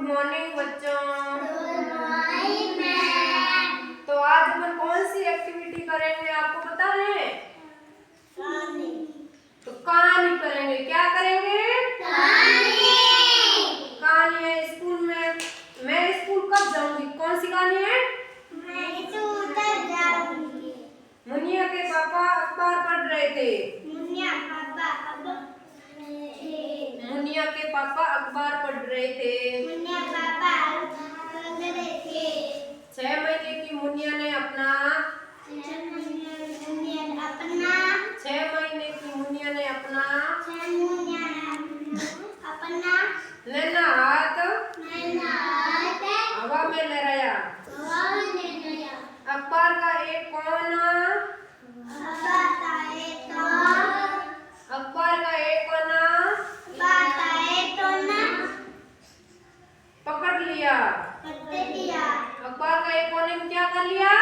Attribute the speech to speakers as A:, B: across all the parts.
A: Good morning बच्चों।
B: Good morning ma'am.
A: तो आज अपन कौन सी एक्टिविटी करेंगे आपको पता है?
B: कहानी।
A: तो कहानी करेंगे। क्या करेंगे?
B: कहानी।
A: कहानी है स्कूल में। मैं स्कूल कब जाऊंगी? कौन सी कहानी है?
B: मैं स्कूल तक जाऊंगी।
A: मुनिया के पापा अखबार पढ़ रहे थे।
B: मुनिया
A: के पापा अखबार पढ़ रहे थे।
B: पापा पढ़ रहे थे।
A: 6 महीने की मुनिया ने अपना
B: 6 महीने
A: की मुनिया ने अपना नन्हा हाथ हवा में लहराया। अखबार का एक कोना पकड़ लिया। अखबार का एक कोने को क्या कर लिया?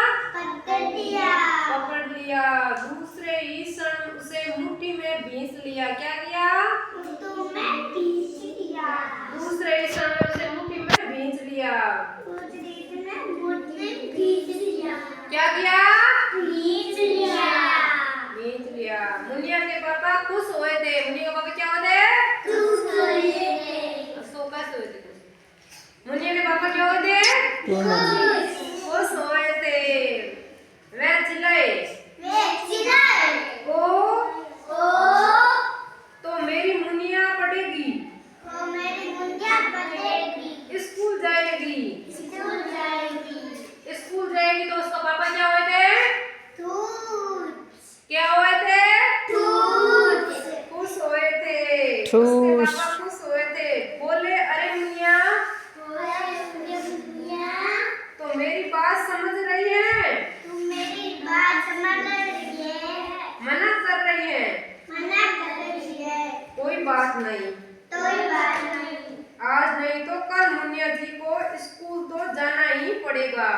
A: पकड़ लिया। दूसरे ही क्षण उसे मुट्ठी में भींच लिया। क्या किया? दूसरे ही क्षण में उसे मुट्ठी में भींच लिया। क्या किया? भींच लिया। मुनिया के पापा खुश हुए थे। मुनिया के पापा क्या हुए थे? कैसे हुए थे? मुनिया के पापा क्या हुए थे? खुश हुए थे। वह चिल्लाए, तो मेरी मुनिया पढ़ेगी, स्कूल जाएगी। स्कूल जाएगी तो उसका पापा क्या हुए थे? क्या हुए थे? खुश हुए थे। उसके पापा खुश हुए थे। बोले, अरे मुनिया, तो मेरी बात समझ रही है? मना कर रही है? कोई बात नहीं। आज नहीं तो कल मुनिया जी को स्कूल तो जाना ही पड़ेगा।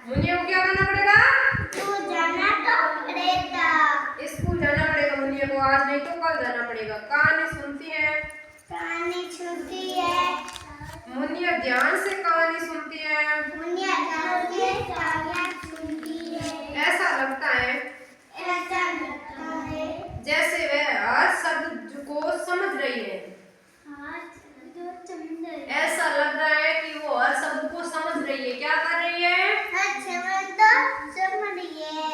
A: मुनिया को क्या करना पड़ेगा? स्कूल जाना पड़ेगा मुनिया को। आज नहीं तो कल जाना पड़ेगा। कहानी सुनती है। मुनिया ध्यान से कहानी सुनती है। ऐसा लगता है जैसे वह हर शब्द को समझ रही है। ऐसा लग रहा है कि वो हर शब्द को समझ रही है। क्या कर रही है?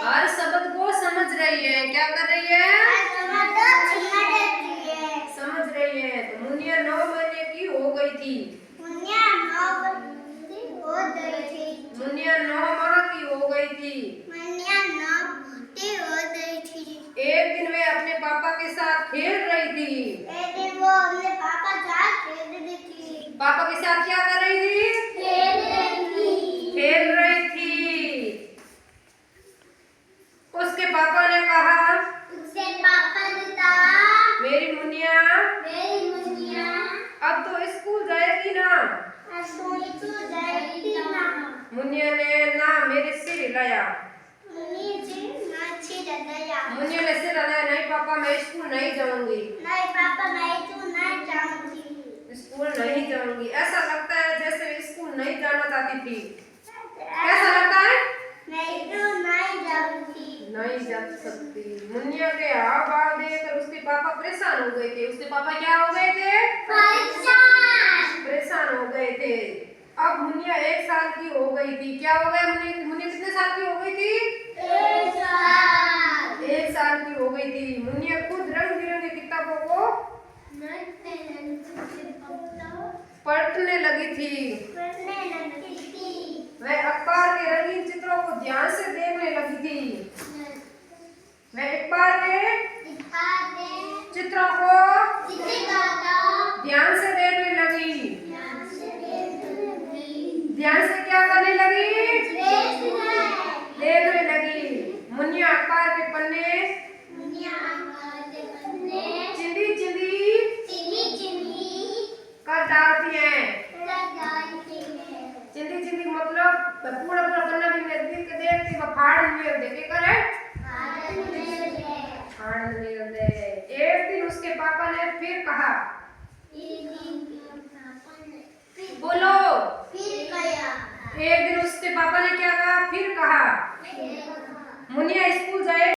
A: हर शब्द को समझ रही है। क्या कर रही है? समझ रही है। तो मुनिया 9 महीने की हो गई थी। मुनिया 9 माह की हो गई थी। एक दिन वे अपने पापा के साथ खेल रही थी। पापा के साथ क्या कर रही थी? खेल रही थी। उसके पापा ने कहा, मेरी मुनिया अब तो स्कूल जाएगी ना? मुनिया ने ना मेरे सिर हिलाया। मुनिया ने सिर हिलाया। नहीं पापा, मैं स्कूल नहीं जाऊंगी। स्कूल नहीं जाऊंगी। ऐसा लगता है जैसे स्कूल नहीं जाना चाहती थी। कैसा लगता है? नहीं जा सकती। मुनिया के हाव भाव देखकर उसके पापा परेशान हो गए थे। उसके पापा क्या हो गए थे? परेशान हो गए थे। अब मुनिया 1 साल की हो गई थी। क्या हो गया? मुनिया कितने साल की हो गई थी? 1 साल की हो गई थी। मुनिया खुद रंग बिरंगी किताबों को पढ़ने लगी थी। वह अखबार के रंगीन चित्रों को ध्यान से देखने लगी थी। वह अखबार के चित्रों को ध्यान से देखने लगी। ध्यान से क्या करने लगी? देखने लगी। मुनिया अखबार के पन्ने कर डालती है। चिंदी मतलब पूरा पन्ना भी देखती फाड़ में देखे करे। एक दिन उसके पापा ने फिर कहा। बोलो। एक दिन उसके पापा ने क्या कहा? फिर कहा। मुनिया स्कूल जाए